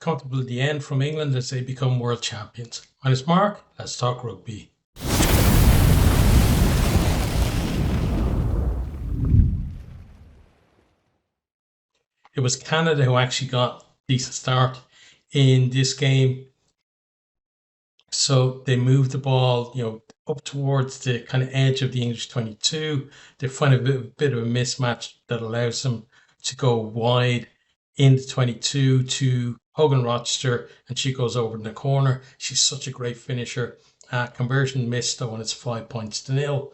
comfortable at the end from England as they become world champions. My name is Mark. Let's talk rugby. It was Canada who actually got a decent start in this game. So they moved the ball, up towards the kind of edge of the English 22. They find a bit of a mismatch that allows them to go wide in the 22 to Hogan Rochester, and she goes over in the corner. She's such a great finisher. Conversion missed though, and it's 5-0.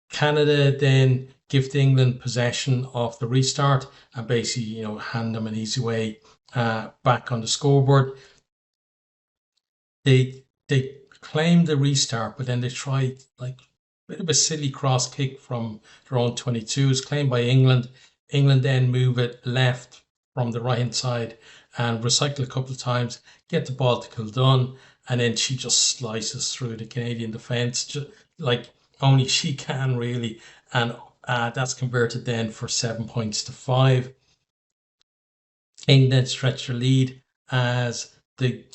Canada then give England possession of the restart and basically, hand them an easy way back on the scoreboard. They claim the restart, but then they try like a bit of a silly cross kick from their own 22. It's claimed by England. England then move it left from the right hand side and recycle a couple of times, get the ball to Kildun, and then she just slices through the Canadian defence, just like only she can really. And that's converted then for 7-5. England stretch their lead as they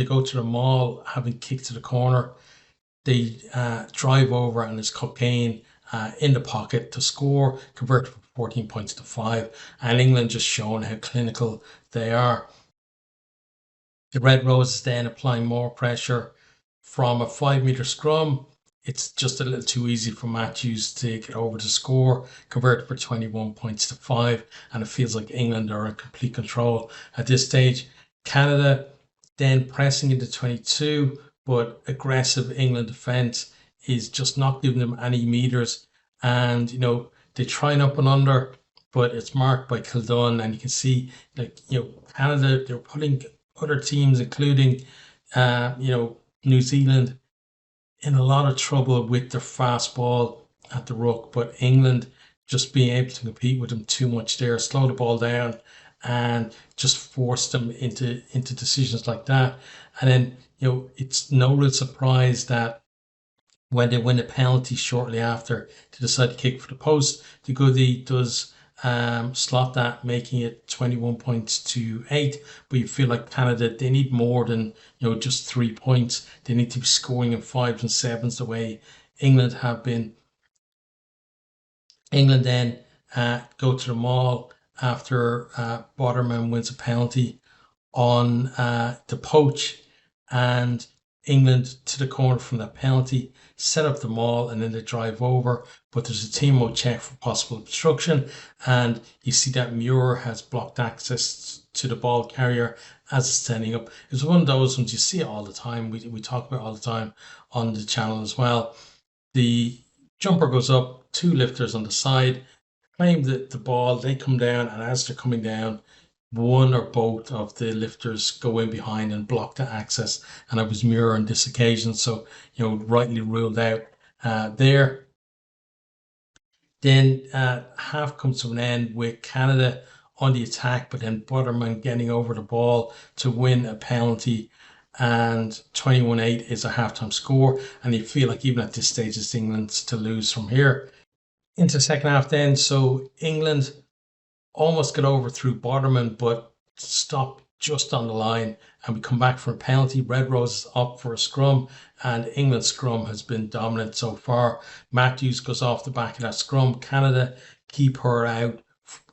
go to the maul, having kicked to the corner. They drive over, and there's Cocaine in the pocket to score, convert from 14-5. And England just showing how clinical they are. The Red Roses then applying more pressure from a 5-meter scrum. It's just a little too easy for Matthews to get over to score, convert for 21-5, and it feels like England are in complete control at this stage. Canada then pressing into 22, but aggressive England defence is just not giving them any meters. And, they try and up and under, but it's marked by Kildun. And you can see, Canada, they're putting other teams, including, New Zealand, in a lot of trouble with their fast ball at the ruck. But England just being able to compete with them too much there, slow the ball down, and just force them into decisions like that. And then, it's no real surprise that when they win a penalty shortly after to decide to kick for the post, the goodie does slot that, making it 21-8. But you feel like Canada, they need more than just 3 points. They need to be scoring in 5s and 7s the way England have been. England then go to the maul after Botterman wins a penalty on the poach, and England to the corner from that penalty, set up the maul, and then they drive over. But there's a team mode check for possible obstruction, and you see that Muir has blocked access to the ball carrier as it's standing up. It's one of those ones you see it all the time. We talk about it all the time on the channel as well. The jumper goes up, 2 lifters on the side, claim the ball, they come down, and as they're coming down, one or both of the lifters go in behind and block the access, and it was Muir on this occasion, so rightly ruled out there. Then half comes to an end with Canada on the attack, but then Butterman getting over the ball to win a penalty, and 21-8 is a halftime score. And you feel like even at this stage it's England's to lose from here. Into the second half then, so England almost got over through Botterman, but stopped just on the line, and we come back for a penalty. Red Roses up for a scrum, and England's scrum has been dominant so far. Matthews goes off the back of that scrum. Canada keep her out,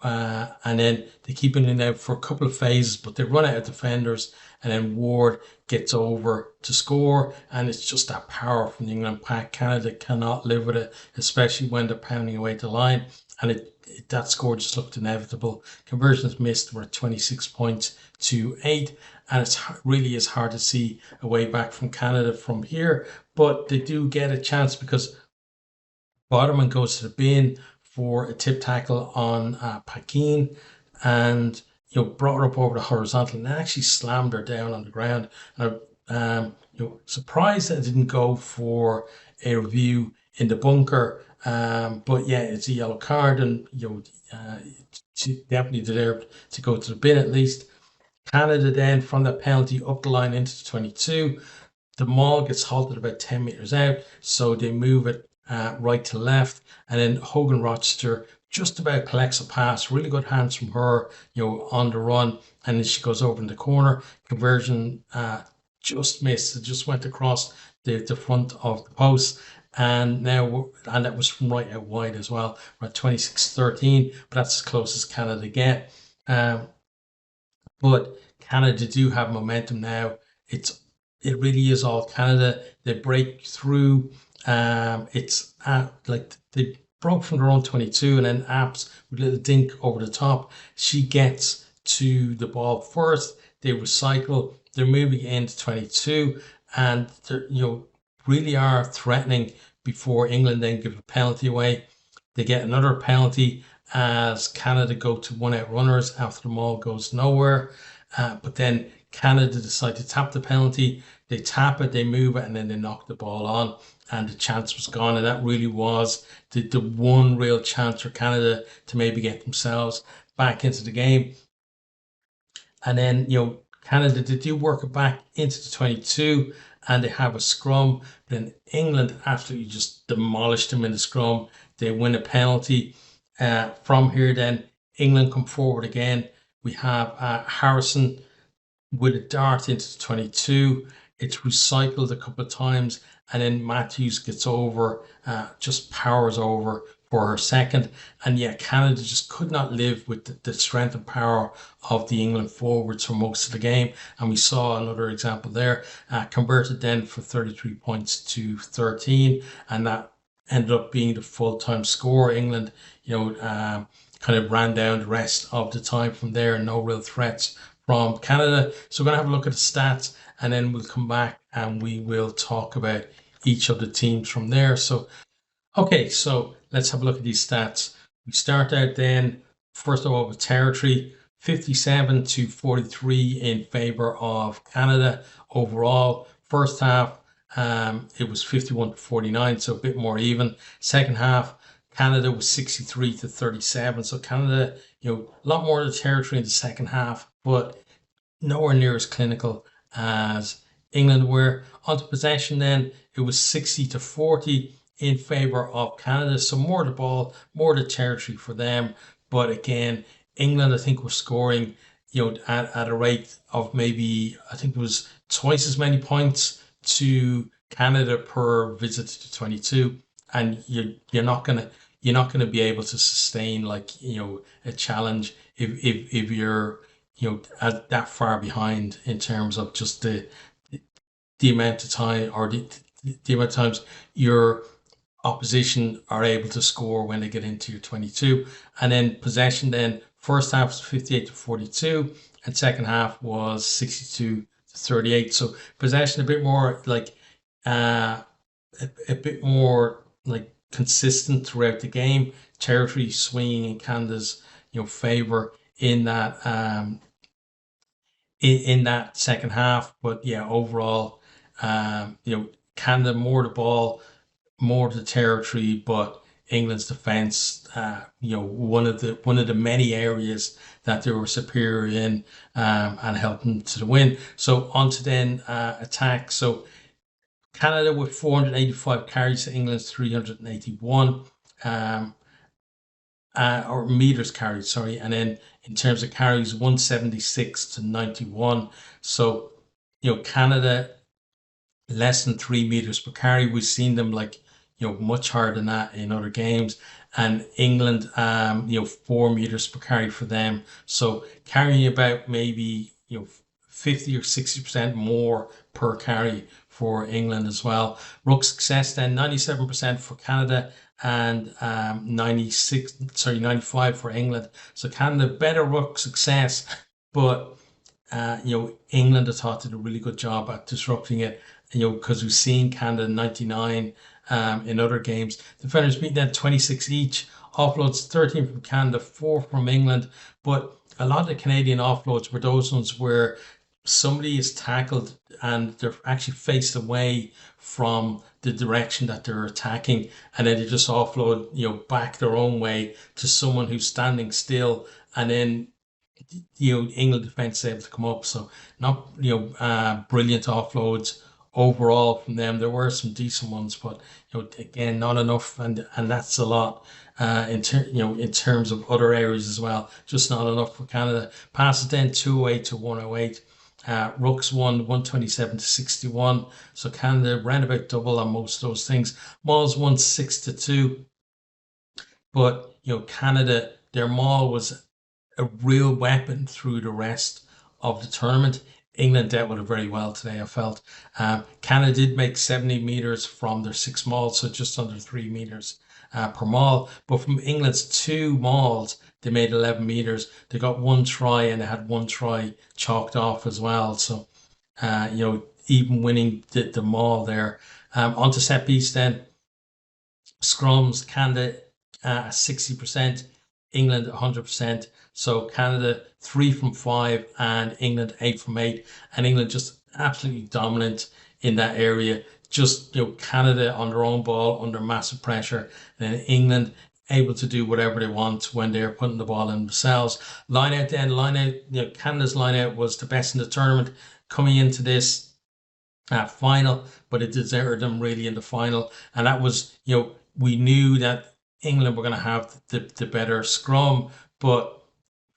and then they keep it in out for a couple of phases, but they run out of defenders, and then Ward gets over to score, and it's just that power from the England pack. Canada cannot live with it, especially when they're pounding away the line, and that score just looked inevitable. Conversions missed were 26-8, and it really is hard to see a way back from Canada from here, but they do get a chance because Botterman goes to the bin for a tip tackle on Paquin, and brought her up over the horizontal and actually slammed her down on the ground. And surprised that it didn't go for a review in the bunker. But yeah, it's a yellow card, and she definitely deserved to go to the bin at least. Canada then from that penalty up the line into the 22. The maul gets halted about 10 meters out, so they move it right to left, and then Hogan Rochester just about collects a pass. Really good hands from her, on the run, and then she goes over in the corner. Conversion just missed. It just went across the front of the post. And that was from right out wide as well. We're at 26-13, but that's as close as Canada get. Um, but Canada do have momentum now. It really is all Canada. They break through. It's like they broke from their own 22, and then Apps with a little dink over the top. She gets to the ball first. They recycle. They're moving into 22, and they're, really are threatening before England then give a penalty away. They get another penalty as Canada go to one out runners after the ball goes nowhere. But then Canada decide to tap the penalty. They tap it, they move it, and then they knock the ball on. And the chance was gone. And that really was the one real chance for Canada to maybe get themselves back into the game. And then, Canada, they do work it back into the 22 and they have a scrum. Then England absolutely just demolished them in the scrum. They win a penalty. From here, then England come forward again. We have Harrison with a dart into the 22. It's recycled a couple of times, and then Matthews gets over, just powers over for her second. And yeah, Canada just could not live with the strength and power of the England forwards for most of the game. And we saw another example there, converted then for 33 points to 13, and that ended up being the full-time score. England, kind of ran down the rest of the time from there, no real threats from Canada. So we're going to have a look at the stats, and then we'll come back and we will talk about each of the teams from there. So, okay, so let's have a look at these stats. We start out then, first of all, with territory, 57-43 in favor of Canada overall. First half, it was 51-49, so a bit more even. Second half, Canada was 63-37. So Canada, a lot more of the territory in the second half, but nowhere near as clinical as England were. On to possession then, it was 60-40 in favor of Canada. So more the ball, more the territory for them. But again, England, I think, was scoring, at a rate of maybe, I think it was twice as many points to Canada per visit to 22. And you're not gonna be able to sustain a challenge if you're at that far behind in terms of just the amount of time or the amount of times your opposition are able to score when they get into your 22. And then possession, then first half was 58-42 and second half was 62-38. So possession a bit more uh a bit more consistent throughout the game. Territory swinging in Canada's favor in that in that second half. But yeah, overall, Canada more the ball, more the territory, but England's defence, one of the many areas that they were superior in, and helped them to the win. So on to then attack. So Canada with 485 carries to England's 381, or meters carried, sorry. And then in terms of carries, 176-91. So, Canada less than 3 meters per carry. We've seen them much higher than that in other games. And England, 4 meters per carry for them. So carrying about maybe, 50 or 60% more per carry for England as well. Ruck success then 97% for Canada and 95 for England. So Canada better ruck success, but England, I thought, did a really good job at disrupting it. Because we've seen Canada 99 in other games. Defenders beating them 26 each. Offloads 13 from Canada, 4 from England. But a lot of the Canadian offloads were those ones where somebody is tackled and they're actually faced away from the direction that they're attacking, and then they just offload, back their own way to someone who's standing still, and then England defense is able to come up. So not brilliant offloads overall from them. There were some decent ones, but again, not enough, and that's a lot. In terms of other areas as well, just not enough for Canada. Passes then 208 to 108. Rooks won 127 to 61. So Canada ran about double on most of those things. Mauls won 6-2. But Canada, their maul was a real weapon through the rest of the tournament. England dealt with it very well today, I felt. Canada did make 70 meters from their six mauls, so just under 3 meters per maul. But from England's two mauls, they made 11 meters. They got one try and they had one try chalked off as well. So, even winning the maul there. Onto set piece then. Scrums, Canada 60%, England 100%. So Canada 3 from 5 and England 8 from 8. And England just absolutely dominant in that area. Just Canada on their own ball under massive pressure, and then England able to do whatever they want when they're putting the ball in themselves. Line out, Canada's line out was the best in the tournament coming into this final, but it deserted them really in the final. And that was, we knew that England were going to have the better scrum, but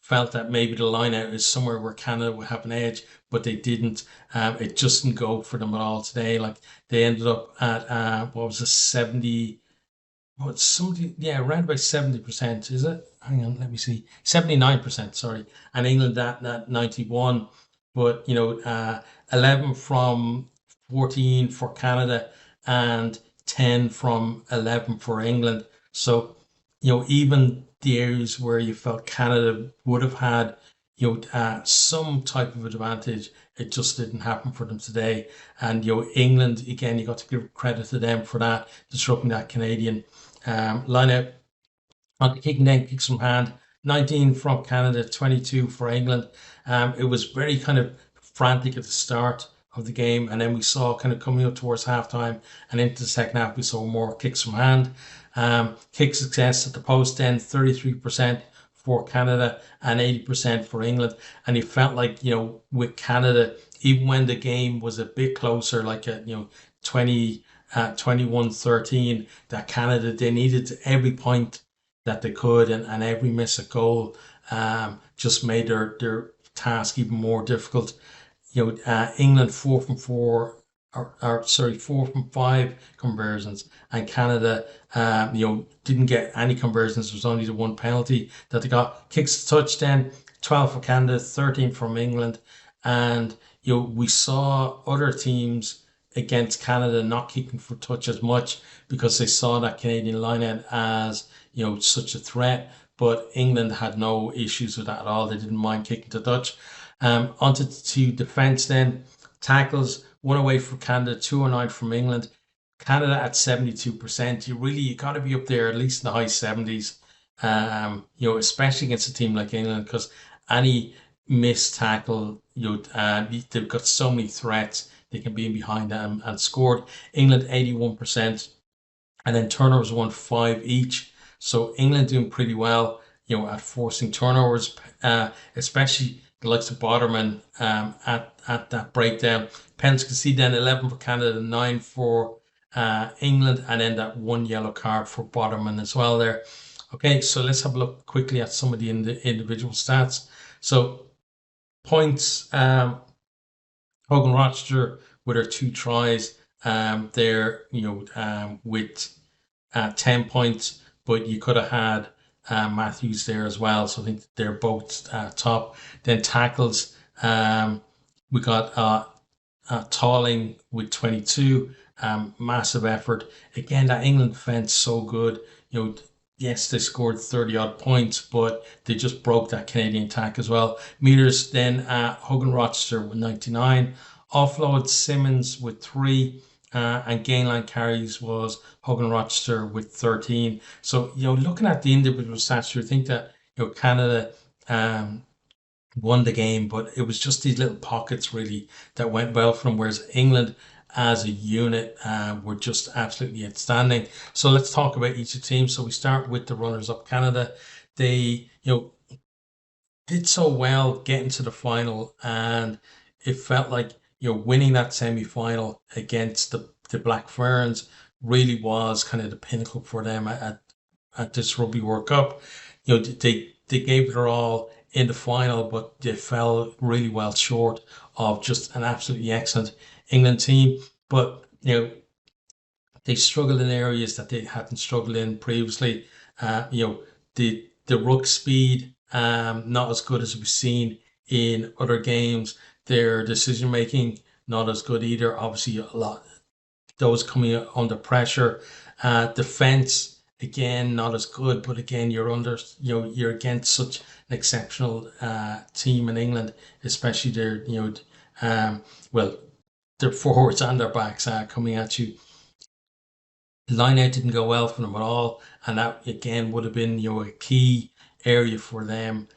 felt that maybe the line out is somewhere where Canada would have an edge, but they didn't. It just didn't go for them at all today. Like they ended up at what was it, 70? What somebody? Yeah, around about 70%. Is it? Hang on, let me see. 79%. Sorry, and England that 91. But 11 from 14 for Canada and 10 from 11 for England. So, even the areas where you felt Canada would have had, some type of advantage, it just didn't happen for them today. And, England, again, you got to give credit to them for that, disrupting that Canadian line out. On the kicking then, kicks from hand, 19 from Canada, 22 for England. It was very kind of frantic at the start of the game, and then we saw kind of coming up towards halftime and into the second half, we saw more kicks from hand. Kick success at the post then 33% for Canada and 80% for England. And it felt like, with Canada, even when the game was a bit closer, like at 20 21-13, that Canada, they needed every point that they could, and every miss a goal just made their task even more difficult. England 4 from 4, or sorry, 4 from 5 conversions, and Canada, didn't get any conversions. It was only the one penalty that they got. Kicks to touch then, 12 for Canada, 13 from England, and we saw other teams against Canada not kicking for touch as much because they saw that Canadian line out as such a threat. But England had no issues with that at all. They didn't mind kicking to touch. Onto to defence then. Tackles, 108 for Canada, 209 from England. Canada at 72%. You got to be up there at least in the high 70s. Especially against a team like England, because any missed tackle, they've got so many threats. They can be in behind them and scored. England 81%, and then turnovers won 5 each. So England doing pretty well, at forcing turnovers, especially the likes of Botterman at that breakdown. Pens conceded then 11 for Canada, 9 for England, and then that one yellow card for Botterman as well there. Okay, so let's have a look quickly at some of the individual stats. So points, Hogan Rochester with her 2 tries, there, with 10 points, but you could have had Matthews there as well. So I think they're both top. Then tackles, we got Talling with 22, massive effort. Again, that England defense so good. Yes, they scored 30 odd points, but they just broke that Canadian attack as well. Meters then Hogan Rochester with 99. Offload Simmons with 3. And gainline carries was Hogan Rochester with 13. So, looking at the individual stats, you think that, Canada won the game, but it was just these little pockets really that went well for them, whereas England as a unit were just absolutely outstanding. So let's talk about each of the teams. So we start with the runners-up Canada. They, did so well getting to the final, and it felt like, winning that semi-final against the Black Ferns really was kind of the pinnacle for them at this Rugby World Cup. They gave it their all in the final, but they fell really well short of just an absolutely excellent England team. But they struggled in areas that they hadn't struggled in previously. The ruck speed, not as good as we've seen in other games. Their decision making not as good either. Obviously, a lot those coming under pressure. Defense again not as good, but again you're against such an exceptional team in England, especially their well their forwards and their backs coming at you. Line out didn't go well for them at all, and that again would have been a key area for them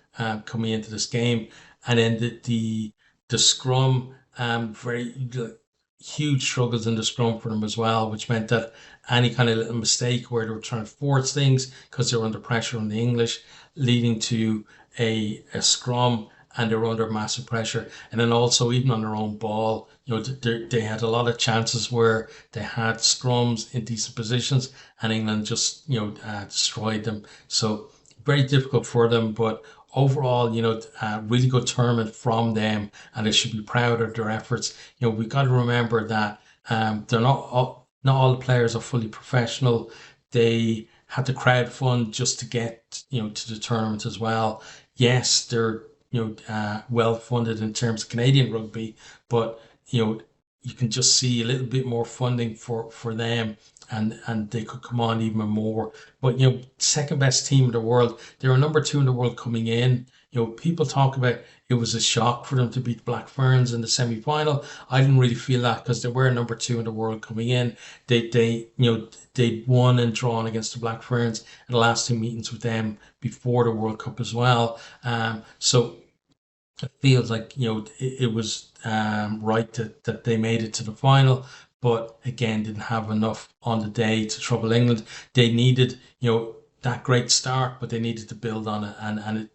coming into this game. And then the scrum, very huge struggles in the scrum for them as well, which meant that any kind of little mistake where they were trying to force things because they were under pressure on the English, leading to a scrum, and they were under massive pressure. And then also even on their own ball, they had a lot of chances where they had scrums in decent positions, and England just destroyed them. So very difficult for them, but overall, really good tournament from them, and they should be proud of their efforts. We've got to remember that they're not all the players are fully professional. They had to crowd fund just to get to the tournament as well. Yes, they're well funded in terms of Canadian rugby, but you can just see a little bit more funding for them, and they could come on even more. But second best team in the world, they were number two in the world coming in. People talk about it was a shock for them to beat Black Ferns in the semi-final. I didn't really feel that because they were number two in the world coming in. They'd won and drawn against the Black Ferns in the last two meetings with them before the World Cup as well. So it feels like it was right that they made it to the final, but again didn't have enough on the day to trouble England. They needed that great start, but they needed to build on it, and it,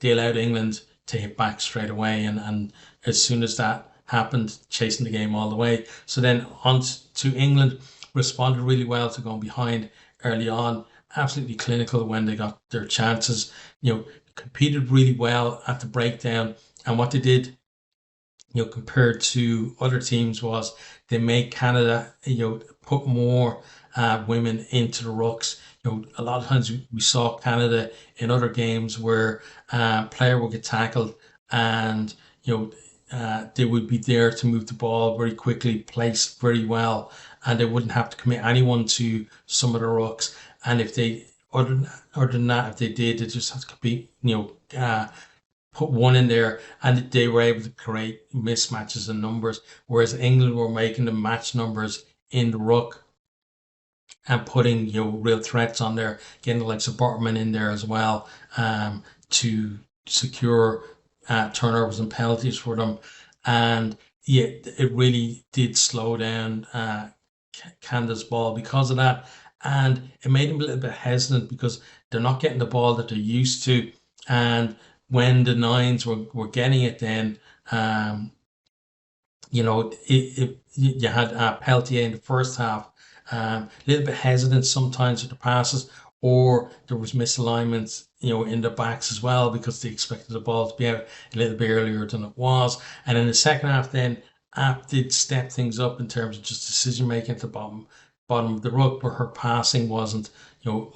they allowed England to hit back straight away, and as soon as that happened, chasing the game all the way. So then on to England, responded really well to going behind early on, absolutely clinical when they got their chances. Competed really well at the breakdown, and what they did, compared to other teams, was they made Canada, put more women into the rucks. A lot of times we saw Canada in other games where player would get tackled, and they would be there to move the ball very quickly, place very well, and they wouldn't have to commit anyone to some of the rucks. And if they other than that, if they did, they just had to compete, put one in there, and they were able to create mismatches in numbers, whereas England were making the match numbers in the ruck and putting real threats on there, getting the likes of Bartman in there as well, to secure turnovers and penalties for them. And yeah, it really did slow down Canada's ball because of that, and it made them a little bit hesitant because they're not getting the ball that they're used to. And when the nines were getting it, then you had Peltier in the first half, a little bit hesitant sometimes with the passes, or there was misalignments, in the backs as well because they expected the ball to be out a little bit earlier than it was. And in the second half, then App did step things up in terms of just decision making at the bottom of the ruck, where her passing wasn't,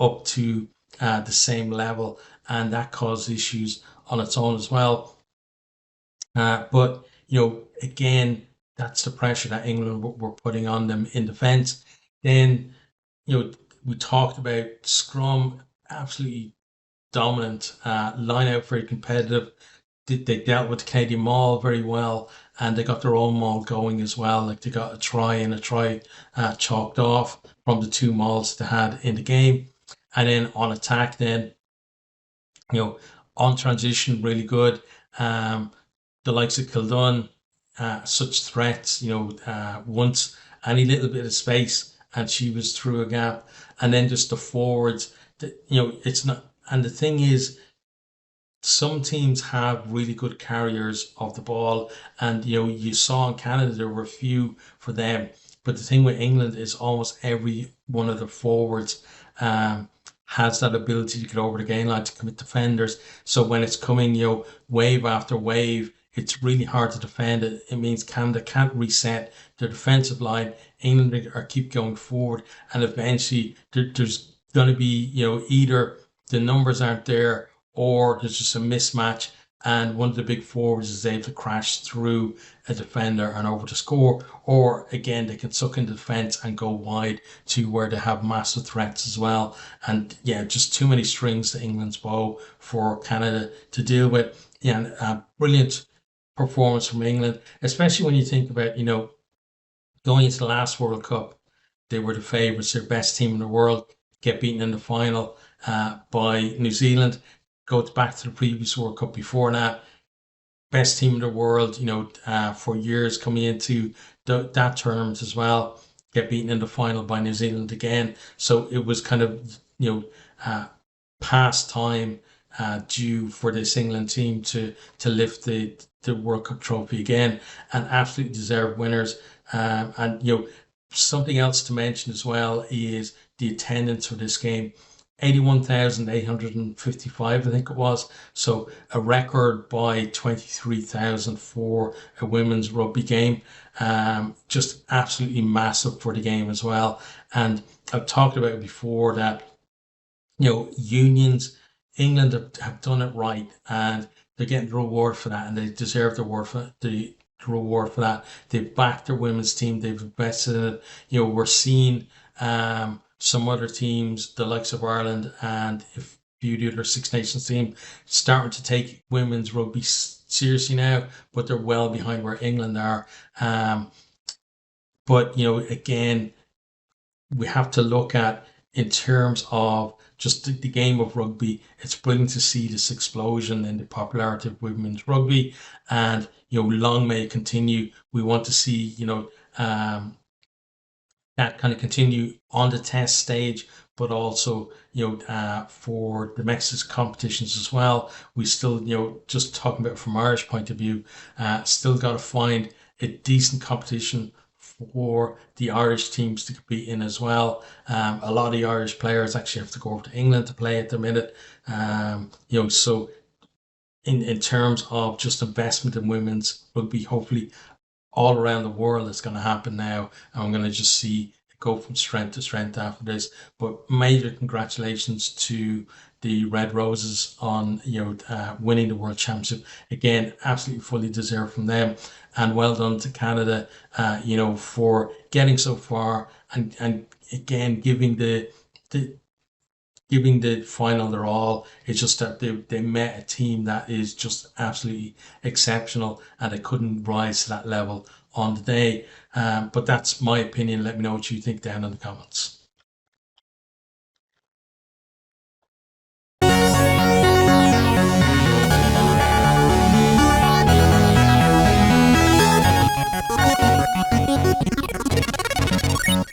up to the same level, and that caused issues on its own as well. But again, that's the pressure that England were putting on them in defence. Then we talked about scrum, absolutely dominant, line out very competitive. They dealt with the Canadian maul very well, and they got their own maul going as well. Like they got a try and a try chalked off from the two mauls they had in the game. And then on attack, then on transition, really good. The likes of Kildun, such threats, once any little bit of space and she was through a gap. And then just the forwards, it's not, and the thing is, some teams have really good carriers of the ball, and you saw in Canada there were a few for them. But the thing with England is almost every one of the forwards um, has that ability to get over the gain line to commit defenders. So when it's coming, wave after wave, it's really hard to defend it. It means Canada can't reset their defensive line. England are keep going forward, and eventually there's going to be, either the numbers aren't there or there's just a mismatch, and one of the big forwards is able to crash through a defender and over to score, or again they can suck into defence and go wide to where they have massive threats as well. And yeah, just too many strings to England's bow for Canada to deal with. Yeah, and a brilliant performance from England, especially when you think about, going into the last World Cup, they were the favourites, their best team in the world, get beaten in the final by New Zealand. Goes back to the previous World Cup before that, best team in the world, for years coming into that tournament as well. Get beaten in the final by New Zealand again. So it was kind of, past time due for this England team to lift the World Cup trophy again, and absolutely deserved winners. And something else to mention as well is the attendance for this game. 81,855, I think it was. So a record by 23,000 for a women's rugby game. Just absolutely massive for the game as well. And I've talked about it before that, unions, England have done it right, and they're getting the reward for that, and they deserve the reward for that. They've backed their women's team, they've invested in it. We're seeing some other teams, the likes of Ireland and a few of the other Six Nations team, starting to take women's rugby seriously now, but they're well behind where England are. But again, we have to look at, in terms of just the game of rugby, it's brilliant to see this explosion in the popularity of women's rugby, and long may it continue. We want to see that kind of continue on the test stage, but also for domestic competitions as well. We still, just talking about from Irish point of view, still got to find a decent competition for the Irish teams to compete in as well. A lot of the Irish players actually have to go over to England to play at the minute. So in terms of just investment in women's rugby, hopefully all around the world it's going to happen now, and I'm going to just see it go from strength to strength after this. But major congratulations to the Red Roses on winning the World Championship again. Absolutely fully deserved from them, and well done to Canada, for getting so far, and again giving the final their all. It's just that they met a team that is just absolutely exceptional, and they couldn't rise to that level on the day. But that's my opinion. Let me know what you think down in the comments.